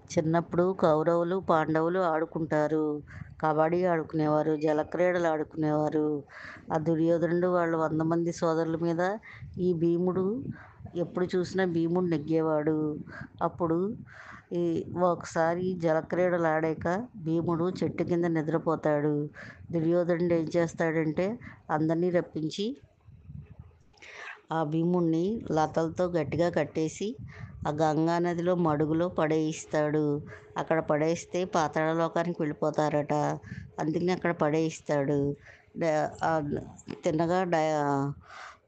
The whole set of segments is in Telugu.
చిన్నప్పుడు కౌరవులు, పాండవులు ఆడుకుంటారు. కబడ్డీ ఆడుకునేవారు, జలక్రీడలు ఆడుకునేవారు. ఆ దుర్యోధనుడు వాళ్ళు 100 మంది సోదరుల మీద ఈ భీముడు ఎప్పుడు చూసినా భీముడు నెగ్గేవాడు. అప్పుడు ఈ ఒకసారి జలక్రీడలు ఆడాక భీముడు చెట్టు కింద నిద్రపోతాడు. దుర్యోధనుడు ఏం చేస్తాడంటే అందరినీ రప్పించి ఆ భీముడిని లతలతో గట్టిగా కట్టేసి ఆ గంగా నదిలో మడుగులో పడేయిస్తాడు. అక్కడ పడేస్తే పాతాళలోకానికి వెళ్ళిపోతారట. అందుకని అక్కడ పడేయిస్తాడు. తిన్నగా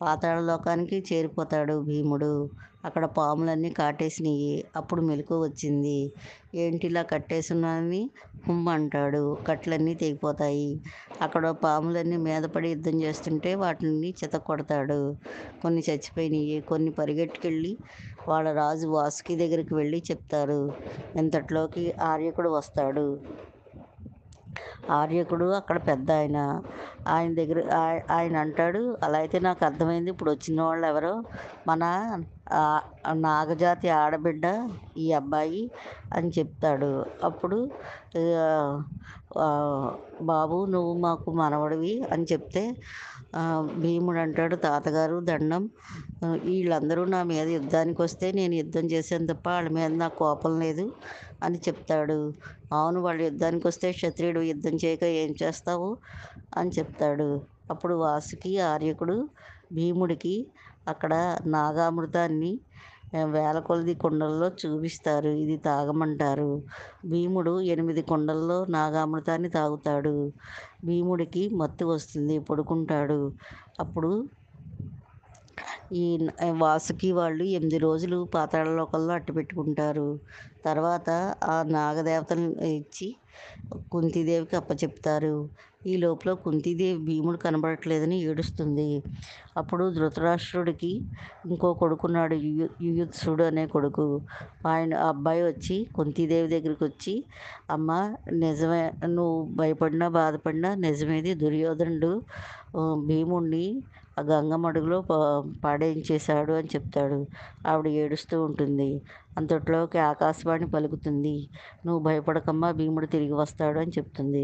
పాతాళలోకానికి చేరిపోతాడు భీముడు. అక్కడ పాములన్నీ కాటేసినాయి. అప్పుడు మెలకువ వచ్చింది. ఏంటి ఇలా కట్టేసున్నానని అంటాడు. కట్లన్నీ తెగిపోతాయి. అక్కడ పాములన్నీ మీద పడి యుద్ధం చేస్తుంటే వాటిని చితక్కొడతాడు. కొన్ని చచ్చిపోయినాయి. కొన్ని పరిగెట్టుకెళ్ళి వాళ్ళ రాజు వాసుకి దగ్గరికి వెళ్ళి చెప్తారు. ఇంతట్లోకి ఆర్యకుడు వస్తాడు. ఆర్యకుడు అక్కడ పెద్ద ఆయన. ఆయన దగ్గర ఆయన అంటాడు, అలా అయితే నాకు అర్థమైంది. ఇప్పుడు వచ్చిన వాళ్ళు ఎవరో మన నాగజాతి ఆడబిడ్డ ఈ అబ్బాయి అని చెప్తాడు. అప్పుడు బాబు నువ్వు మాకు మనవడివి అని చెప్తే భీముడు అంటాడు, తాతగారు దండం, వీళ్ళందరూ నా మీద యుద్ధానికి వస్తే నేను యుద్ధం చేశాను తప్ప వాళ్ళ మీద నాకు కోపం లేదు అని చెప్తాడు. అవును, వాళ్ళు యుద్ధానికి వస్తే క్షత్రియుడు యుద్ధం చేయక ఏం చేస్తావు అని చెప్తాడు. అప్పుడు వాసుకి ఆర్యకుడు భీముడికి అక్కడ నాగామృతాన్ని వేల కొలది కుండల్లో చూపిస్తారు. ఇది తాగమంటారు. భీముడు 8 కుండల్లో నాగామృతాన్ని తాగుతాడు. భీముడికి మత్తు వస్తుంది, పడుకుంటాడు. అప్పుడు ఈ వాసుకి వాళ్ళు 8 రోజులు పాతాళలోకంలో అట్టిపెట్టుకుంటారు. తర్వాత ఆ నాగదేవతను ఇచ్చి కుంతీదేవికి అప్పచెప్తారు. ఈ లోపల కుంతీదేవి భీముడు కనబడట్లేదని ఏడుస్తుంది. అప్పుడు ధృతరాష్ట్రుడికి ఇంకో కొడుకున్నాడు, యుయుత్సుడు అనే కొడుకు. ఆయన అబ్బాయి వచ్చి కుంతీదేవి దగ్గరికి వచ్చి, అమ్మ నిజమే, నువ్వు భయపడినా బాధపడినా నిజమేది, దుర్యోధనుడు భీముడిని ఆ గంగమడుగులో పాడేయించేశాడు అని చెప్తాడు. ఆవిడ ఏడుస్తూ ఉంటుంది. అంతట్లోకి ఆకాశవాణి పలుకుతుంది, నువ్వు భయపడకమ్మా, భీముడు తిరిగి వస్తాడు అని చెప్తుంది.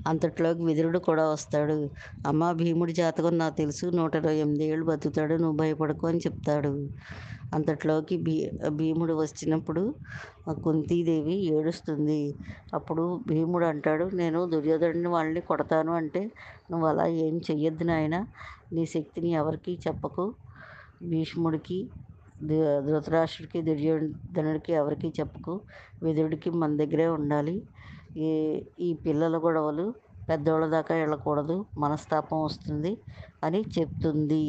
అంతట్లోకి విదురుడు కూడా వస్తాడు. అమ్మ భీముడి జాతకం నాకు తెలుసు, 128 ఏళ్ళు బతుకుతాడు, నువ్వు భయపడకు అని చెప్తాడు. అంతట్లోకి భీముడు వచ్చినప్పుడు కుంతీదేవి ఏడుస్తుంది. అప్పుడు భీముడు అంటాడు, నేను దుర్యోధనుడిని వాళ్ళని కొడతాను అంటే, నువ్వు అలా ఏం చెయ్యొద్దు నాయన, నీ శక్తిని ఎవరికి చెప్పకు, భీష్ముడికి ధృతరాష్ట్రుడికి దుర్యోధనుడికి ఎవరికి చెప్పకు, విదురుడికి మన దగ్గరే ఉండాలి. ఈ పిల్లల గొడవలు పెద్దోళ్ళ దాకా వెళ్ళకూడదు, మనస్తాపం వస్తుంది అని చెప్తుంది.